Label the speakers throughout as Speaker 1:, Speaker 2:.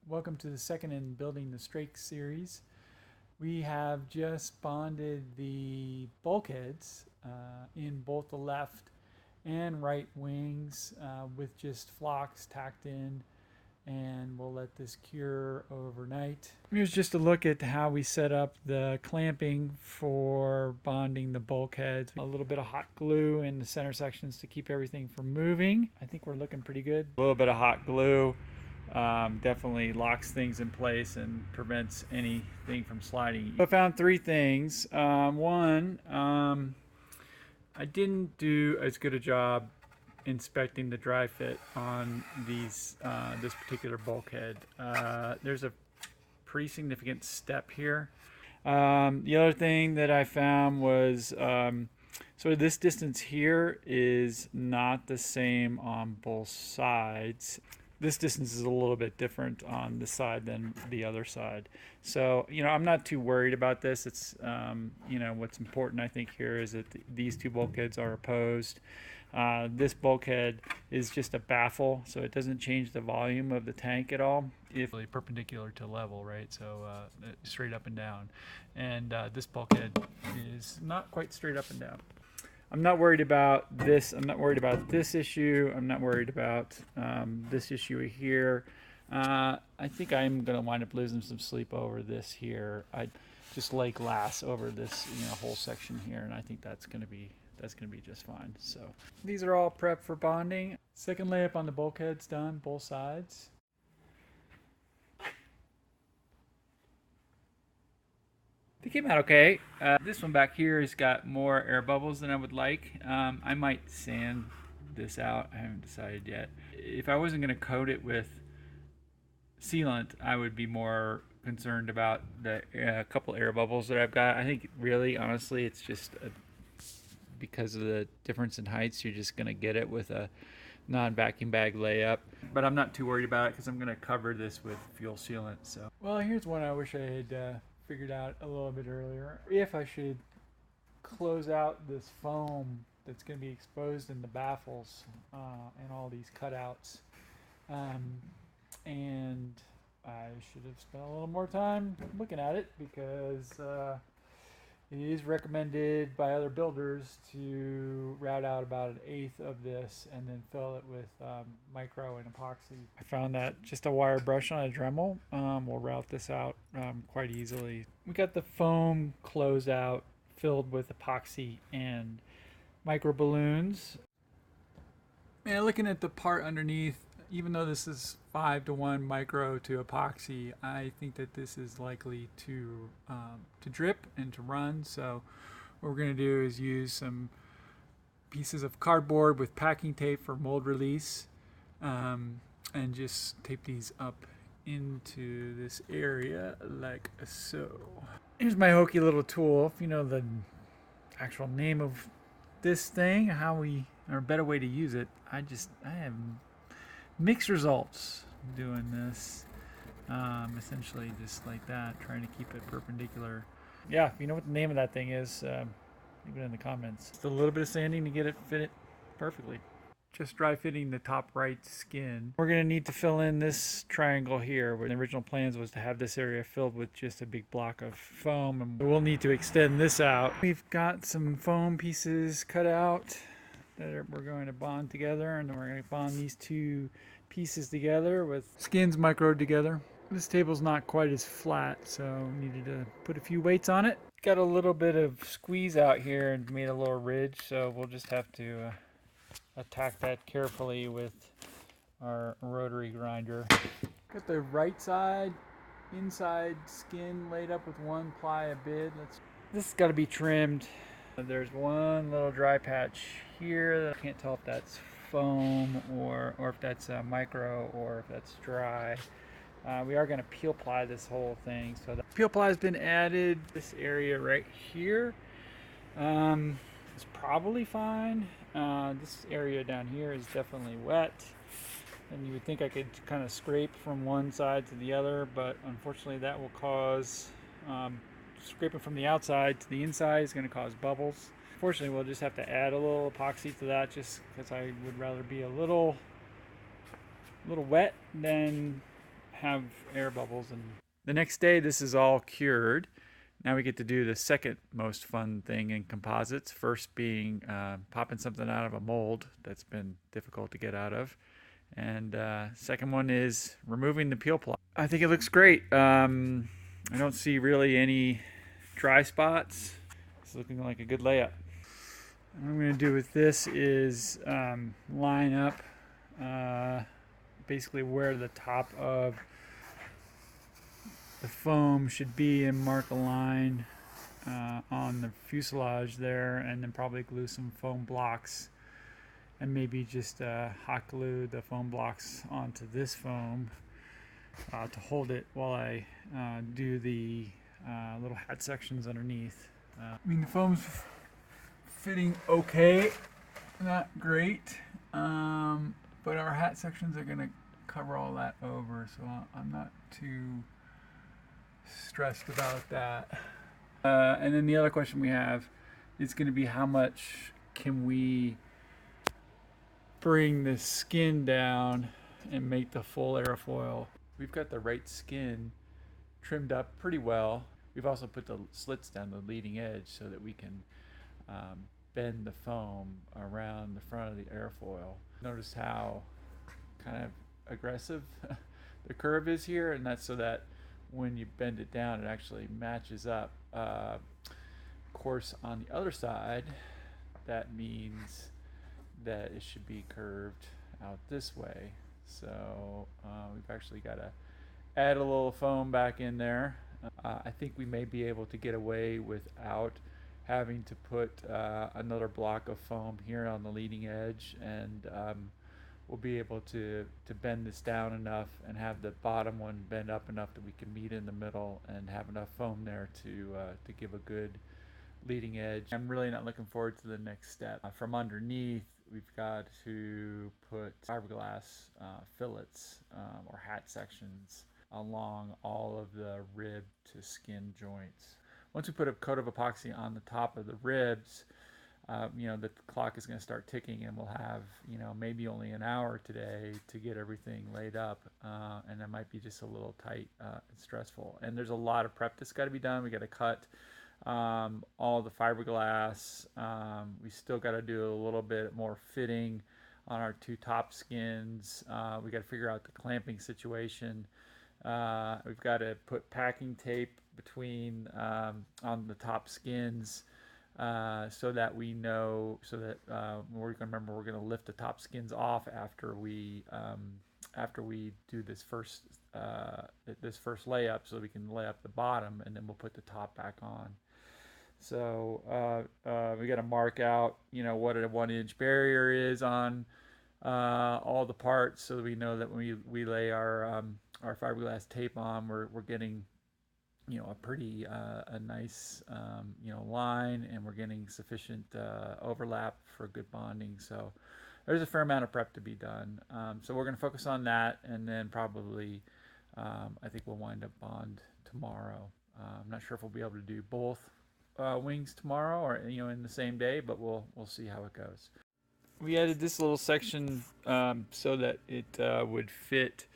Speaker 1: Welcome to the second in building the Strakes series. We have just bonded the bulkheads in both the left and right wings with just flocks tacked in, and we'll let this cure overnight. Here's just a look at how we set up the clamping for bonding the bulkheads. A little bit of hot glue in the center sections to keep everything from moving. I think we're looking pretty good. A little bit of hot glue definitely locks things in place and prevents anything from sliding. I found three things. One, I didn't do as good a job inspecting the dry fit on these this particular bulkhead. There's a pretty significant step here. The other thing that I found was so this distance here is not the same on both sides. This distance is a little bit different on this side than the other side. So, I'm not too worried about this. It's, what's important I think here is that these two bulkheads are opposed. This bulkhead is just a baffle, so it doesn't change the volume of the tank at all. If really perpendicular to level, right? So straight up and down. And this bulkhead is not quite straight up and down. I'm not worried about this. I'm not worried about this issue. I'm not worried about this issue here. I think I'm going to wind up losing some sleep over this here. I just lay glass over this whole section here, and I think that's going to be just fine. So these are all prepped for bonding. Second layup on the bulkhead's done, both sides. They came out okay. This one back here has got more air bubbles than I would like. I might sand this out. I haven't decided yet. If I wasn't going to coat it with sealant, I would be more concerned about the couple air bubbles that I've got. I think really, honestly, it's just because of the difference in heights, you're just going to get it with a non-vacuum bag layup. But I'm not too worried about it because I'm going to cover this with fuel sealant. So, well, here's one I wish I had figured out a little bit earlier. If I should close out this foam that's going to be exposed in the baffles and all these cutouts, and I should have spent a little more time looking at it because it is recommended by other builders to route out about 1/8 of this and then fill it with micro and epoxy. I found that just a wire brush on a Dremel will route this out quite easily. We got the foam closeout filled with epoxy and micro balloons. And looking at the part underneath, even though this is 5-to-1 micro to epoxy, I think that this is likely to drip and to run. So what we're going to do is use some pieces of cardboard with packing tape for mold release, and just tape these up into this area like so. Here's my hokey little tool. If you know the actual name of this thing, or a better way to use it, I have mixed results doing this. Essentially just like that, trying to keep it perpendicular. Yeah, if you know what the name of that thing is, leave it in the comments. Just a little bit of sanding to get it fit perfectly. Just dry fitting the top right skin. We're going to need to fill in this triangle here, where the original plans was to have this area filled with just a big block of foam, and we'll need to extend this out. We've got some foam pieces cut out that we're going to bond together, and then we're going to bond these two pieces together with skins microed together. This table's not quite as flat, so needed to put a few weights on it. Got a little bit of squeeze out here and made a little ridge, so we'll just have to attack that carefully with our rotary grinder. Got the right side inside skin laid up with 1 ply a bid. This has got to be trimmed. There's one little dry patch here. I can't tell if that's foam or if that's micro or if that's dry. We are going to peel ply this whole thing. So the peel ply has been added. This area right here is probably fine. This area down here is definitely wet. And you would think I could kind of scrape from one side to the other, but unfortunately that will cause scraping from the outside to the inside is going to cause bubbles. Fortunately, we'll just have to add a little epoxy to that, just because I would rather be a little wet than have air bubbles. And the next day, this is all cured. Now we get to do the second most fun thing in composites. First being popping something out of a mold that's been difficult to get out of. And second one is removing the peel plot. I think it looks great. I don't see really any dry spots. It's looking like a good layup. What I'm going to do with this is line up basically where the top of the foam should be and mark a line on the fuselage there, and then probably glue some foam blocks and maybe just hot glue the foam blocks onto this foam to hold it while I do the little hat sections underneath. I mean, the foam's fitting okay, not great, but our hat sections are going to cover all that over, so I'm not too stressed about that. And then the other question we have is going to be how much can we bring the skin down and make the full airfoil. We've got the right skin trimmed up pretty well. We've also put the slits down the leading edge so that we can bend the foam around the front of the airfoil. Notice how kind of aggressive the curve is here, and that's so that when you bend it down, it actually matches up. Of course, on the other side, that means that it should be curved out this way. So we've actually got to add a little foam back in there. I think we may be able to get away without having to put another block of foam here on the leading edge, and we'll be able to bend this down enough and have the bottom one bend up enough that we can meet in the middle and have enough foam there to give a good leading edge. I'm really not looking forward to the next step. From underneath, we've got to put fiberglass fillets or hat sections along all of the rib to skin joints. Once we put a coat of epoxy on the top of the ribs, the clock is going to start ticking, and we'll have, maybe only an hour today to get everything laid up, and that might be just a little tight and stressful. And there's a lot of prep that's got to be done. We got to cut all the fiberglass. We still got to do a little bit more fitting on our two top skins. We got to figure out the clamping situation. We've got to put packing tape between on the top skins. So that we know, so that we're going to lift the top skins off after we do this first layup, so we can lay up the bottom, and then we'll put the top back on. So we got to mark out, what a 1-inch barrier is on all the parts, so that we know that when we lay our fiberglass tape on, we're getting a pretty a nice line, and we're getting sufficient overlap for good bonding. So there's a fair amount of prep to be done. So we're going to focus on that, and then probably I think we'll wind up bond tomorrow. I'm not sure if we'll be able to do both wings tomorrow or in the same day, but we'll see how it goes. We added this little section so that it would fit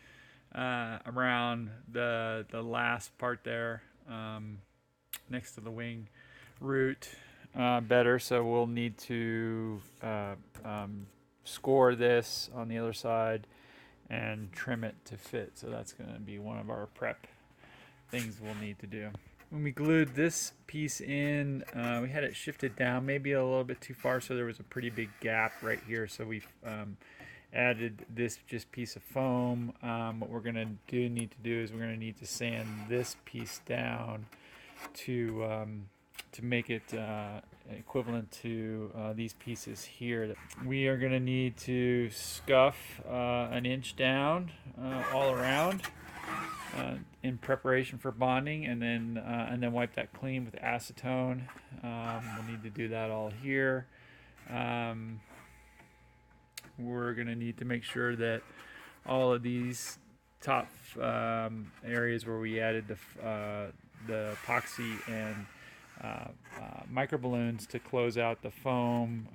Speaker 1: around the last part there next to the wing root better, so we'll need to score this on the other side and trim it to fit. So that's going to be one of our prep things we'll need to do. When we glued this piece in, we had it shifted down maybe a little bit too far, so there was a pretty big gap right here. So we've added this just piece of foam. What we're going to need to do is we're going to need to sand this piece down to make it equivalent to these pieces here. We are going to need to scuff 1 inch down all around in preparation for bonding, and then wipe that clean with acetone. We'll need to do that all here. We're going to need to make sure that all of these top areas where we added the epoxy and micro balloons to close out the foam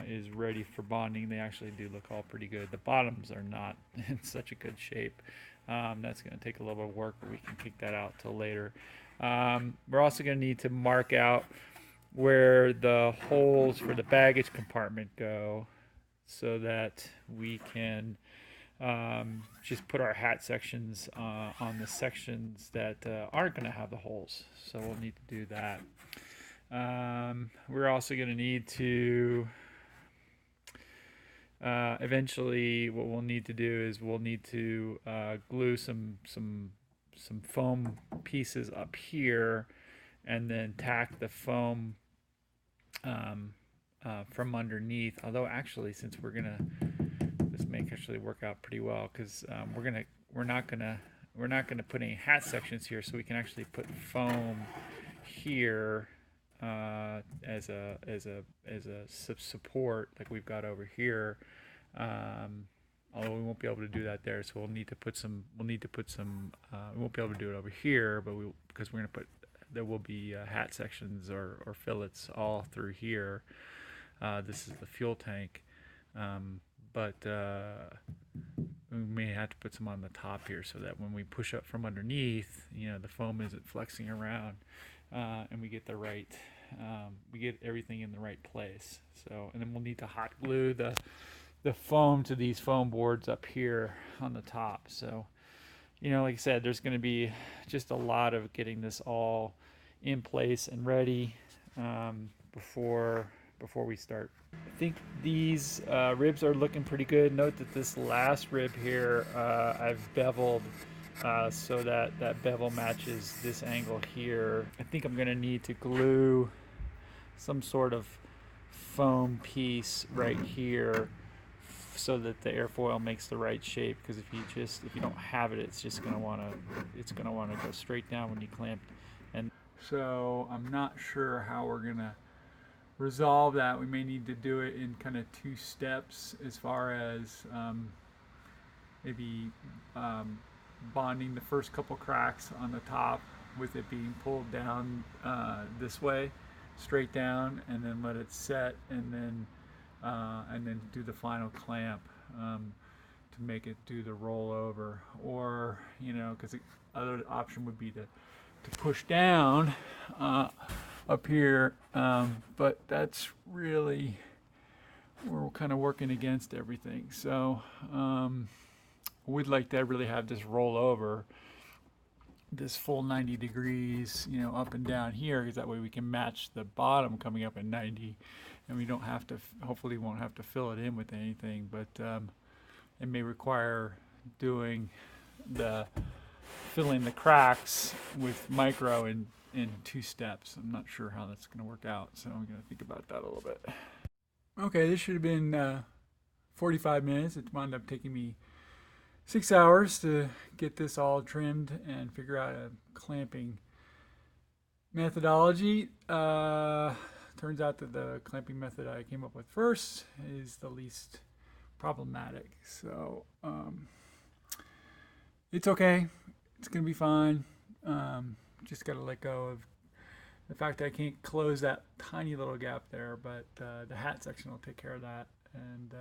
Speaker 1: is ready for bonding. They actually do look all pretty good. The bottoms are not in such a good shape. That's going to take a little bit of work, but we can kick that out till later. We're also going to need to mark out where the holes for the baggage compartment go, so that we can just put our hat sections on the sections that aren't going to have the holes. So we'll need to do that. We're also going to need to eventually, what we'll need to do is we'll need to glue some foam pieces up here, and then tack the foam from underneath. Although actually, since this may actually work out pretty well, because we're not gonna put any hat sections here, so we can actually put foam here as a support like we've got over here. Although we won't be able to do that there, so we'll need to put some. We won't be able to do it over here, but because we're gonna put, there will be hat sections or fillets all through here. This is the fuel tank, but we may have to put some on the top here, so that when we push up from underneath, the foam isn't flexing around, and we get the right, we get everything in the right place. So, and then we'll need to hot glue the foam to these foam boards up here on the top. So, like I said, there's going to be just a lot of getting this all in place and ready before we start. I think these ribs are looking pretty good. Note that this last rib here, I've beveled so that bevel matches this angle here. I think I'm going to need to glue some sort of foam piece right here, so that the airfoil makes the right shape. Because if you don't have it, it's just gonna wanna go straight down when you clamp. And so I'm not sure how we're gonna resolve that. We may need to do it in kind of 2 steps, as far as maybe bonding the first couple cracks on the top with it being pulled down this way, straight down, and then let it set, and then do the final clamp to make it do the rollover. Or, because the other option would be to push down up here, but that's really, we're kind of working against everything. So we'd like to really have this roll over this full 90 degrees, up and down here, because that way we can match the bottom coming up at 90, and we don't have to, hopefully won't have to fill it in with anything. But it may require filling the cracks with micro in 2 steps. I'm not sure how that's going to work out, so I'm going to think about that a little bit. Okay, this should have been 45 minutes. It wound up taking me 6 hours to get this all trimmed and figure out a clamping methodology. Turns out that the clamping method I came up with first is the least problematic. So it's okay. It's going to be fine. Just got to let go of the fact that I can't close that tiny little gap there, but the hat section will take care of that. And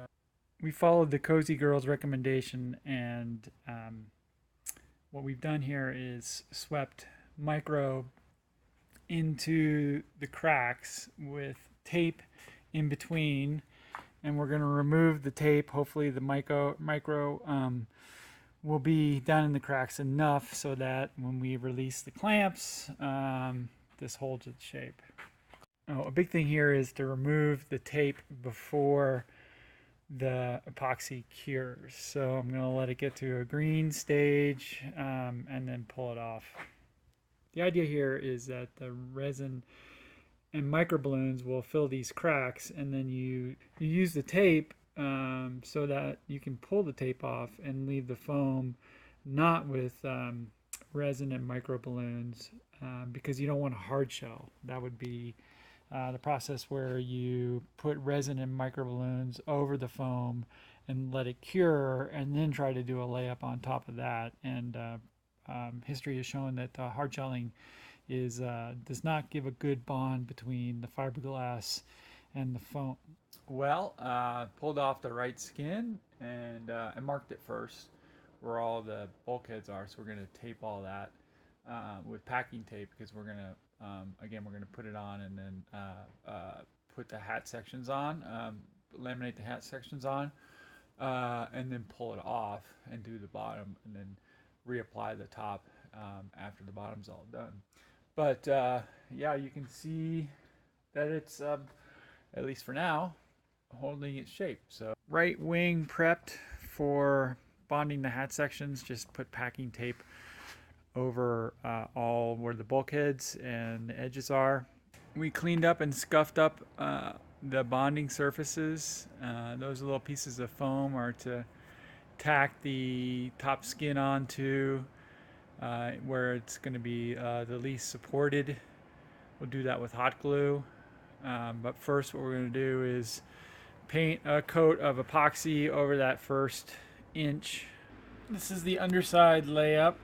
Speaker 1: we followed the CozyGirrrls recommendation, and what we've done here is swept micro into the cracks with tape in between, and we're going to remove the tape. Hopefully the micro will be down in the cracks enough so that when we release the clamps, this holds its shape. Oh, a big thing here is to remove the tape before the epoxy cures. So I'm going to let it get to a green stage and then pull it off. The idea here is that the resin and microballoons will fill these cracks, and then you use the tape so that you can pull the tape off and leave the foam not with resin and microballoons, because you don't want a hard shell. That would be the process where you put resin and microballoons over the foam and let it cure, and then try to do a layup on top of that. And history has shown that hard shelling does not give a good bond between the fiberglass and the foam. Well, pulled off the right skin, and I marked it first where all the bulkheads are. So we're going to tape all that with packing tape, because we're going to, again, we're going to put it on and then put the hat sections on, laminate the hat sections on, and then pull it off and do the bottom, and then reapply the top after the bottom's all done. But yeah, you can see that it's, at least for now, holding its shape. So right wing prepped for bonding the hat sections. Just put packing tape over all where the bulkheads and the edges are. We cleaned up and scuffed up the bonding surfaces. Those little pieces of foam are to tack the top skin onto where it's going to be the least supported. We'll do that with hot glue. But first what we're going to do is paint a coat of epoxy over that first inch. This is the underside layup.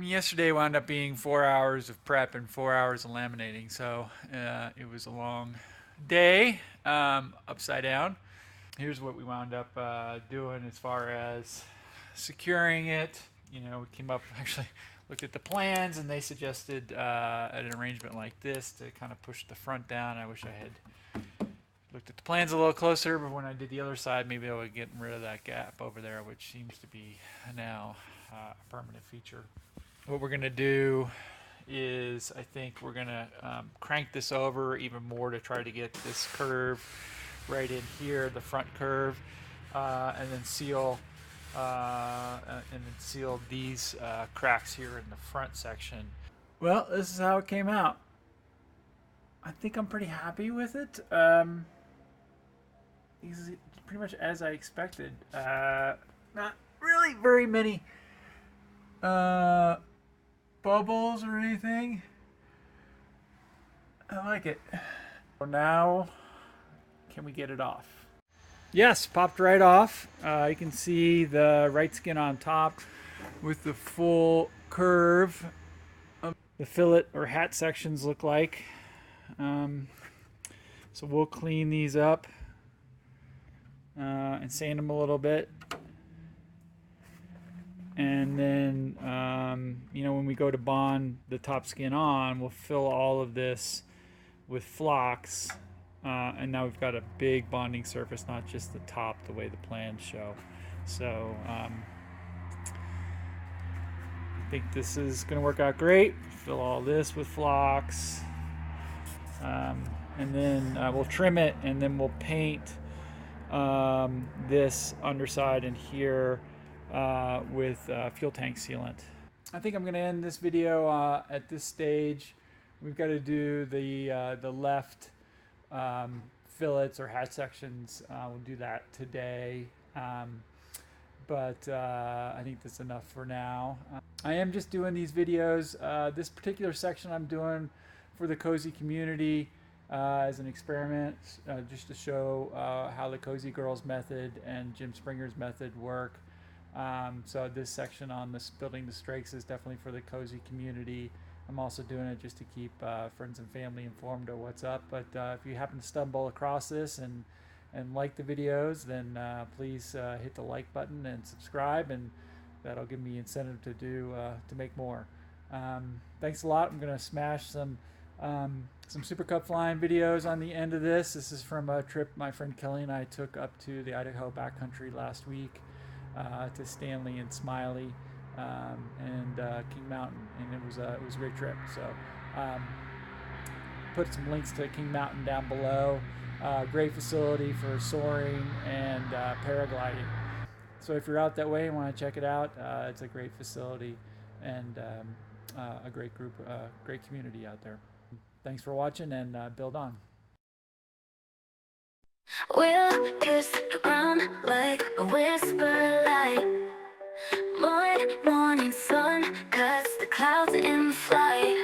Speaker 1: Yesterday wound up being 4 hours of prep and 4 hours of laminating, so it was a long day, upside down. Here's what we wound up doing as far as securing it. You know, we came up, actually looked at the plans, and they suggested an arrangement like this to kind of push the front down. I wish I had looked at the plans a little closer, but when I did the other side, maybe I would get rid of that gap over there, which seems to be now a permanent feature. What we're going to do is, I think we're going to crank this over even more to try to get this curve right in here, the front curve, and then seal these cracks here in the front section. Well, this is how it came out. I think I'm pretty happy with it. This is pretty much as I expected. Not really very many bubbles or anything. I like it. So now, can we get it off? Yes, popped right off. You can see the right skin on top with the full curve of the fillet or hat sections look like. So we'll clean these up and sand them a little bit. And then, you know, when we go to bond the top skin on, we'll fill all of this with flocks. And now we've got a big bonding surface, not just the top, the way the plans show. So I think this is going to work out great. Fill all this with flocks. And then we'll trim it, and then we'll paint this underside in here with fuel tank sealant. I think I'm going to end this video at this stage. We've got to do the left fillets or hat sections. We'll do that today, but I think that's enough for now. I am just doing these videos. This particular section I'm doing for the Cozy community as an experiment, just to show how the CozyGirrrls method and Jim Springer's method work. So this section on this building the Strakes is definitely for the Cozy community. I'm also doing it just to keep friends and family informed of what's up. But if you happen to stumble across this and like the videos, then please hit the like button and subscribe, and that'll give me incentive to make more. Thanks a lot. I'm gonna smash some Supercub flying videos on the end of this. This is from a trip my friend Kelly and I took up to the Idaho backcountry last week to Stanley and Smiley. And King Mountain, and it was a great trip. So put some links to King Mountain down below. Great facility for soaring and paragliding. So if you're out that way and want to check it out, it's a great facility and a great group, great community out there. Thanks for watching, and build on.
Speaker 2: We'll kiss the ground like a whisper light. Morning sun cuts the clouds in flight.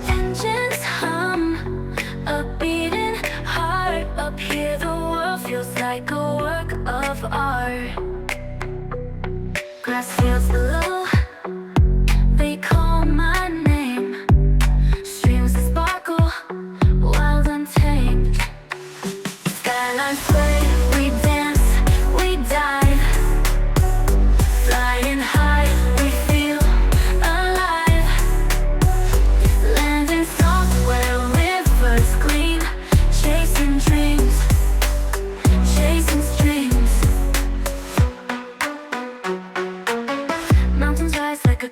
Speaker 2: Engines hum, a beating heart. Up here the world feels like a work of art. Grass feels low, they call my name. Streams that sparkle, wild and tame. Skylines fade, we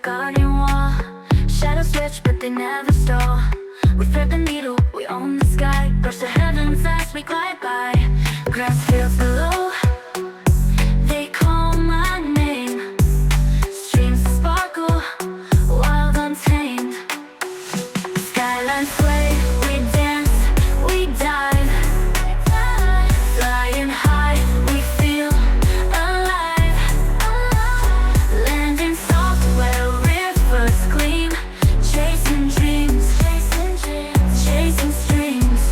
Speaker 2: garden wall. Shadows stretch but they never stall. We thread the needle, we own the sky. Brush the heavens as we glide by. Grass fields below, they call my name. Streams sparkle, wild untamed. Skylines sway, we dance, we dive. Flying high, we feel alive. Landing soft where rivers gleam. Chasing dreams, chasing streams.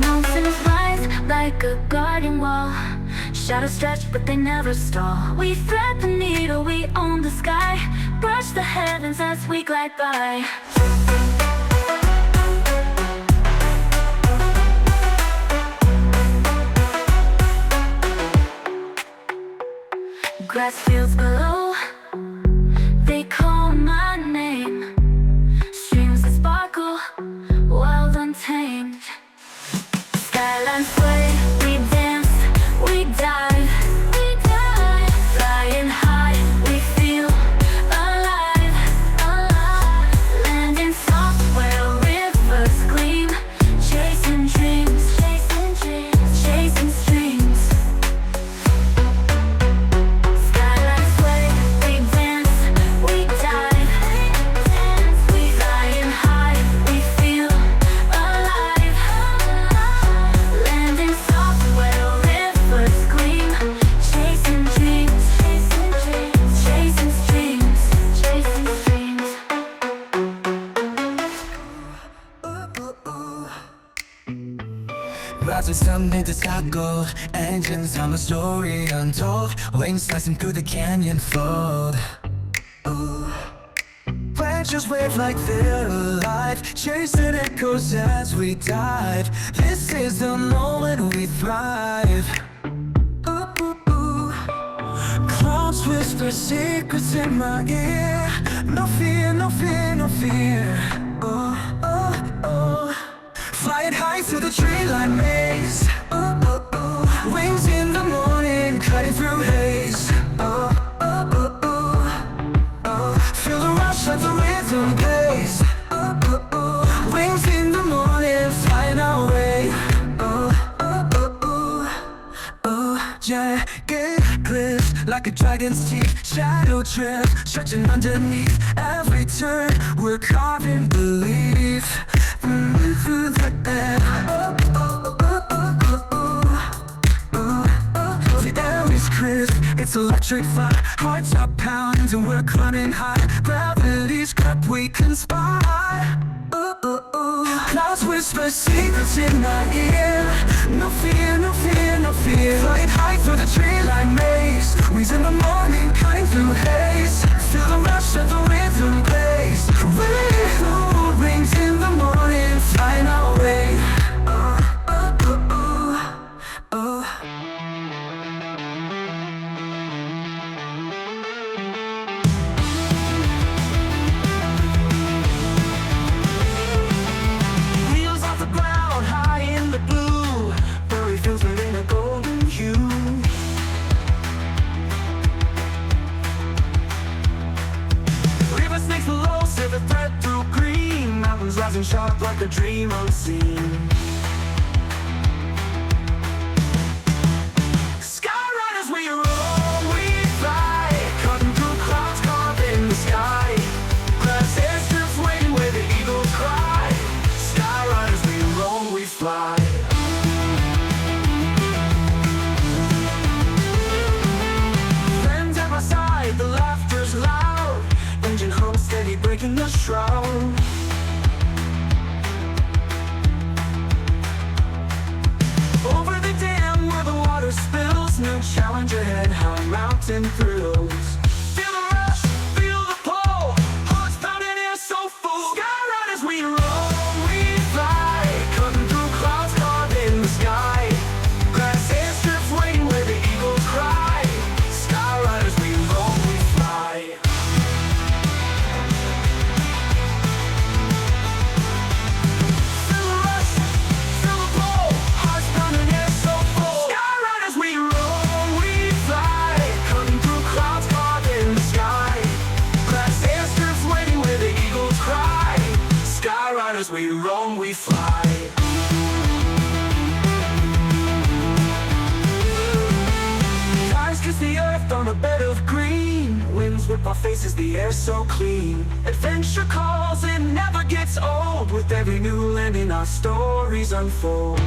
Speaker 2: Mountains rise like a garden wall. Shadows stretch but they never stall. We thread the needle, we own the sky. Brush the heavens as we glide by. Grass fields below, they call my name. Streams that sparkle, wild untamed. Skylines sway, we dance, we dive. Flying high, we feel alive. Landing soft where rivers gleam. Chasing dreams, chasing streams. Skylines sway, we dance, we dive. Flying high, we feel alive. Landing soft where rivers gleam. Chasing dreams, chasing streams, chasing streams.
Speaker 3: Rising sun into tackle, engines on the story untold. Wings slicing through the canyon fold. Branches wave like they're alive, chasing echoes as we dive. This is the moment we thrive. Clouds whisper secrets in my ear. No fear, no fear, no fear. Oh, oh, oh. Flying high through the tree line maze. Oh, oh, oh. Wings in the morning, cutting through haze. Oh, oh, oh, oh, oh. Feel the rush of the rhythm plays. Oh, oh, oh. Wings in the morning, flying our way. Oh, oh, oh, oh, oh. Jagged cliffs like a dragon's teeth. Shadow trail stretching underneath. Every turn we're carving belief. Through the air. Oh, oh, oh, oh, oh, oh, oh, oh. The air is crisp, it's electric fire. Hearts are pounding and we're climbing high. Gravity's grip, we conspire. Oh, oh, oh. Clouds whisper secrets in my ear. No fear, no fear, no fear. Flying high through the tree line maze. Wings in the morning, cutting through haze. Feel the rush of the rhythm plays. Wings in the morning, flying our way. Oh, oh, oh, oh, oh. Wheels off the ground, high in the blue. Prairie fields in a golden hue. River snakes below, silver thread through green. Mountains rising sharp like a dream unseen. Sky riders, we roll, we fly. Cutting through clouds, carving the sky. Glass airstrips waiting where the eagles cry. Sky riders, we roll, we fly. Friends at my side, the laughter's loud. Engine hum steady, breaking the shroud. Over the dam where the water spills. New challenge ahead, high mountain thrills. Feel the rush, feel the pull. Hearts pounding, air so full. Sky riders, we roll, we fly. Cutting through clouds, carving the sky. Glass airstrips waiting where the eagles cry. Sky riders, we roll, we fly. As we roam, we fly. Skies kiss the earth on a bed of green. Winds whip our faces, the air so clean. Adventure calls, it never gets old. With every new landing, our stories unfold.